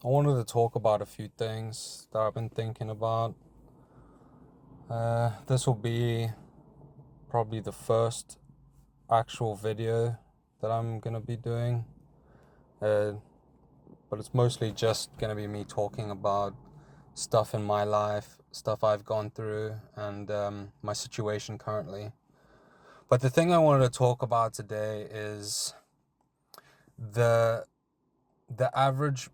I wanted to talk about a few things that I've been thinking about. This will be probably the first actual video that I'm gonna be doing. Uh, but it's mostly just gonna be me talking about stuff in my life, stuff I've gone through, and my situation currently. But the thing I wanted to talk about today is the the average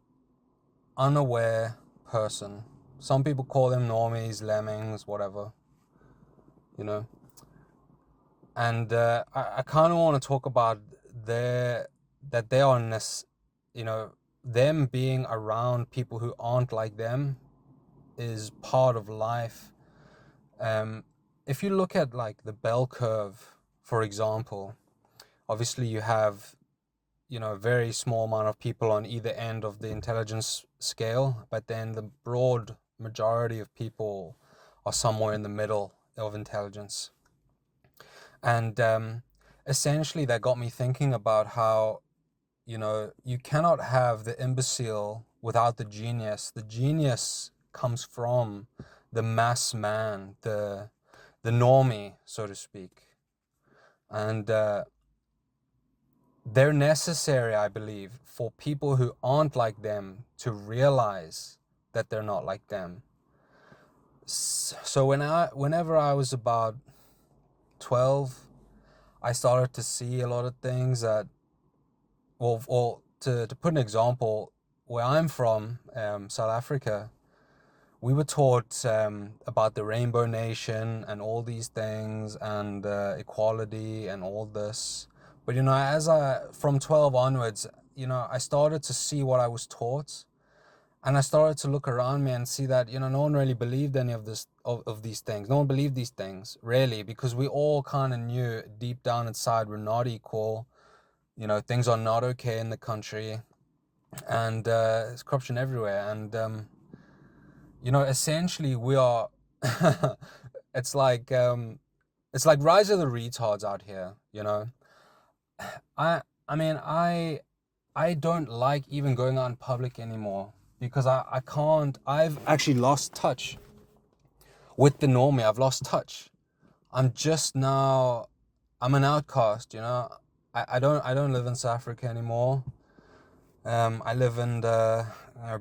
unaware person. Some people call them normies, lemmings, whatever, you know. And I kind of want to talk about their that they are you know, them being around people who aren't like them is part of life. Um, if you look at like the bell curve, for example, obviously you have a very small amount of people on either end of the intelligence scale, but then the broad majority of people are somewhere in the middle of intelligence. And essentially, that got me thinking about how, you cannot have the imbecile without the genius. The genius comes from the mass man, the normie, so to speak. And they're necessary, I believe, for people who aren't like them to realize that they're not like them. So whenever I was about 12, I started to see a lot of things that, well, to put an example, where I'm from, South Africa, we were taught about the Rainbow Nation and all these things and equality and all this. But from 12 onwards, I started to see what I was taught, and I started to look around me and see that no one really believed any of these things. No one believed these things really, because we all kind of knew deep down inside we're not equal. Things are not okay in the country, and there's corruption everywhere. And essentially we are. it's like um, it's like rise of the retards out here. I mean, I don't like even going out in public anymore because I can't. I've actually lost touch with the normie. I've lost touch. I'm just now. I'm an outcast. I don't live in South Africa anymore. I live in the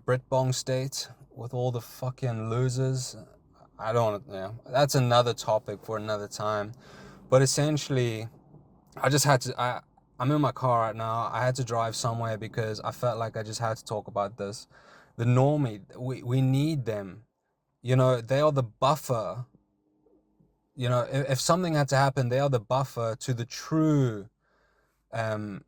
Britbong state with all the fucking losers. I don't. Yeah, that's another topic for another time. But essentially, I just had to. I'm in my car right now. I had to drive somewhere because I felt like I just had to talk about this. The normie, we need them. They are the buffer. If something had to happen, they are the buffer to the true, um,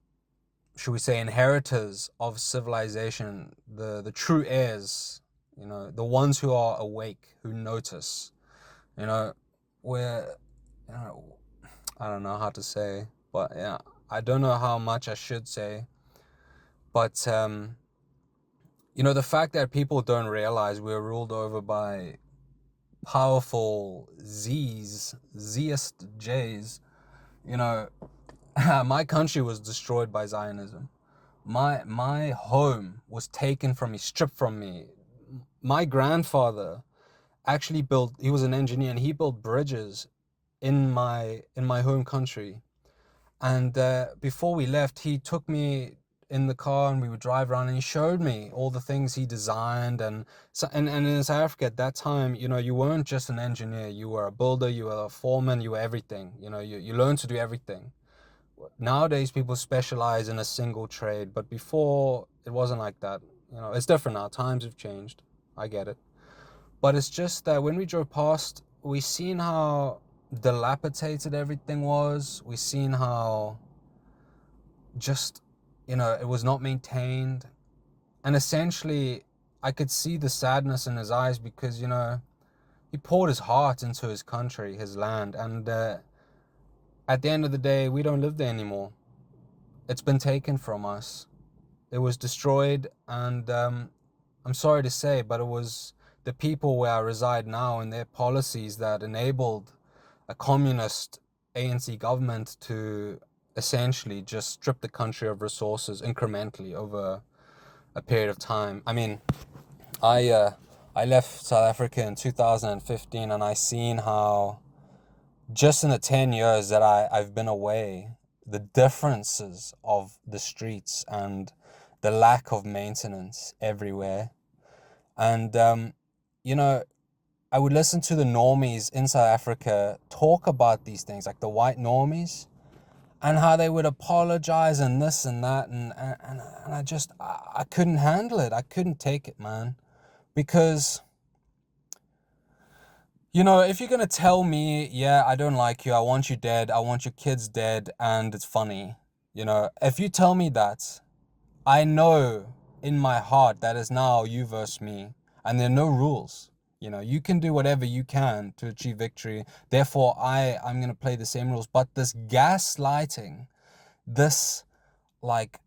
should we say, inheritors of civilization, the true heirs. The ones who are awake, who notice. You know, where, you know, I don't know how to say, but yeah, I don't know how much I should say, but the fact that people don't realize we're ruled over by powerful Zist J's. You know, my country was destroyed by Zionism. My home was taken from me, stripped from me. My grandfather actually built. He was an engineer, and he built bridges in my home country. And before we left, he took me in the car and we would drive around and he showed me all the things he designed. And so, and in South Africa at that time, you weren't just an engineer. You were a builder, you were a foreman, you were everything. You learned to do everything. Nowadays, people specialize in a single trade, but before it wasn't like that. It's different now. Times have changed. I get it. But it's just that when we drove past, we seen how dilapidated everything was. We seen how just, it was not maintained. And essentially, I could see the sadness in his eyes because, he poured his heart into his country, his land. And at the end of the day, we don't live there anymore. It's been taken from us. It was destroyed. And I'm sorry to say, but it was the people where I reside now and their policies that enabled a communist ANC government to essentially just strip the country of resources incrementally over a period of time. I mean, I left South Africa in 2015, and I seen how just in the 10 years that I've been away, the differences of the streets and the lack of maintenance everywhere. And, you know, I would listen to the normies in South Africa talk about these things, like the white normies, and how they would apologize and this and that. And I couldn't handle it. I couldn't take it, man. Because, if you're going to tell me, yeah, I don't like you, I want you dead, I want your kids dead, and it's funny, if you tell me that, I know in my heart that is now you versus me, and there are no rules. You can do whatever you can to achieve victory. Therefore, I'm going to play the same rules. But this gaslighting, this, like,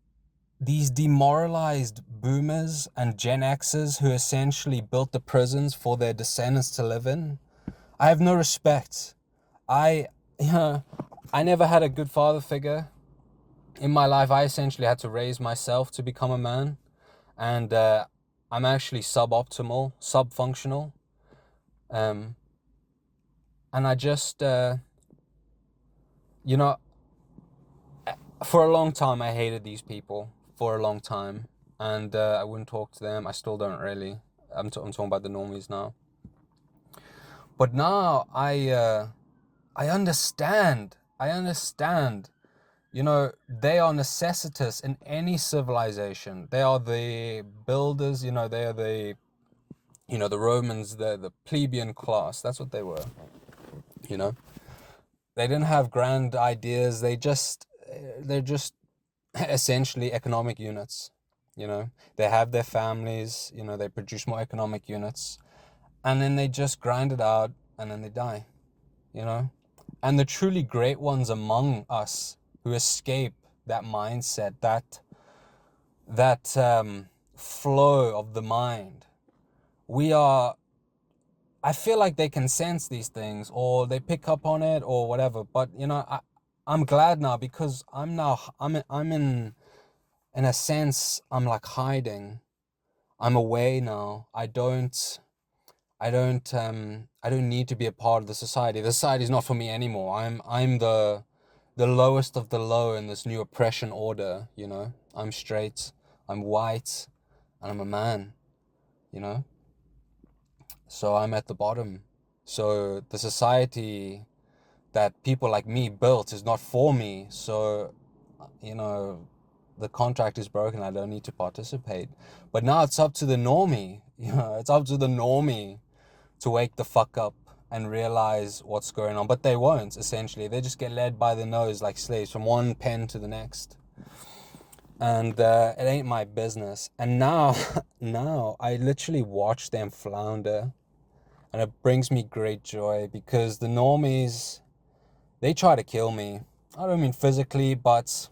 these demoralized boomers and Gen Xers who essentially built the prisons for their descendants to live in, I have no respect. I never had a good father figure in my life. I essentially had to raise myself to become a man. And I'm actually suboptimal, subfunctional. And I just, for a long time, I hated these people for a long time. And I wouldn't talk to them. I still don't really. I'm talking about the normies now. But now I understand. I understand. They are necessitous in any civilization. They are the builders. They are the Romans, the plebeian class. That's what they were. They didn't have grand ideas. They're just essentially economic units. They have their families. They produce more economic units, and then they just grind it out, and then they die. And the truly great ones among us who escape that mindset, that flow of the mind, I feel like they can sense these things, or they pick up on it, or whatever. But I'm glad now, because I'm in a sense, I'm like hiding. I'm away now. I don't need to be a part of the society. The society is not for me anymore. I'm the lowest of the low in this new oppression order. I'm straight, I'm white, and I'm a man. So I'm at the bottom. So the society that people like me built is not for me. So the contract is broken. I don't need to participate. But now it's up to the normie. It's up to the normie to wake the fuck up and realize what's going on. But they won't, essentially. They just get led by the nose like slaves from one pen to the next. And it ain't my business. And now I literally watch them flounder. And it brings me great joy, because the normies, they try to kill me. I don't mean physically, but,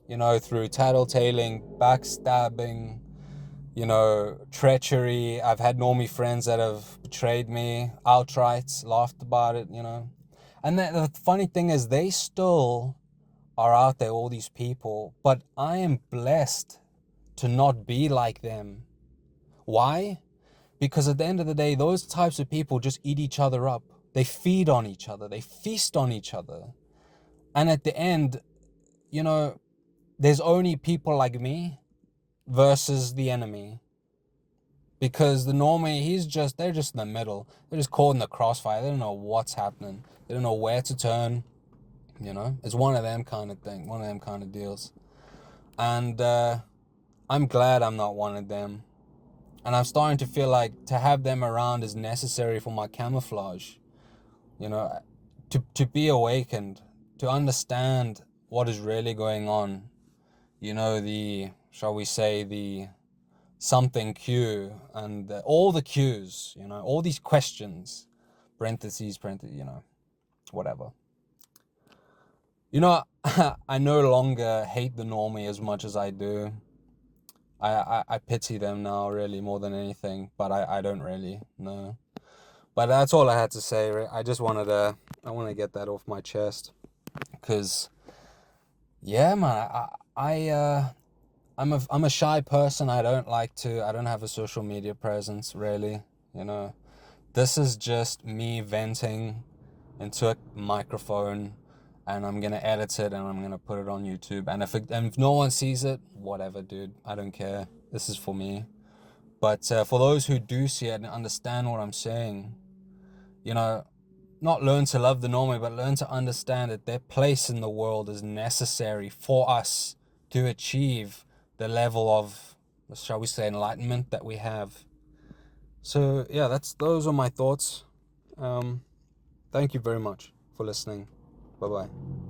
through tattletaling, backstabbing, treachery. I've had normie friends that have betrayed me outright, laughed about it, And the funny thing is, they still are out there, all these people, but I am blessed to not be like them. Why? Because at the end of the day, those types of people just eat each other up. They feed on each other. They feast on each other. And at the end, there's only people like me versus the enemy. Because the normie, they're just in the middle. They're just caught in the crossfire. They don't know what's happening. They don't know where to turn. It's one of them kind of thing. One of them kind of deals. And I'm glad I'm not one of them. And I'm starting to feel like to have them around is necessary for my camouflage. To be awakened, to understand what is really going on. Shall we say, the something Q, and all the Qs, all these questions, parentheses, whatever. I no longer hate the normie as much as I do. I pity them now, really, more than anything, but I don't really know. But that's all I had to say. I just wanted to get that off my chest, because Yeah, man. I'm a shy person. I don't have a social media presence really, you know. This is just me venting into a microphone, and I'm gonna edit it and I'm gonna put it on YouTube. And if no one sees it, whatever, dude. I don't care. This is for me. But for those who do see it and understand what I'm saying, you know, not learn to love the normie, but learn to understand that their place in the world is necessary for us to achieve the level of, shall we say, enlightenment that we have. So yeah, those are my thoughts. Thank you very much for listening. Bye bye.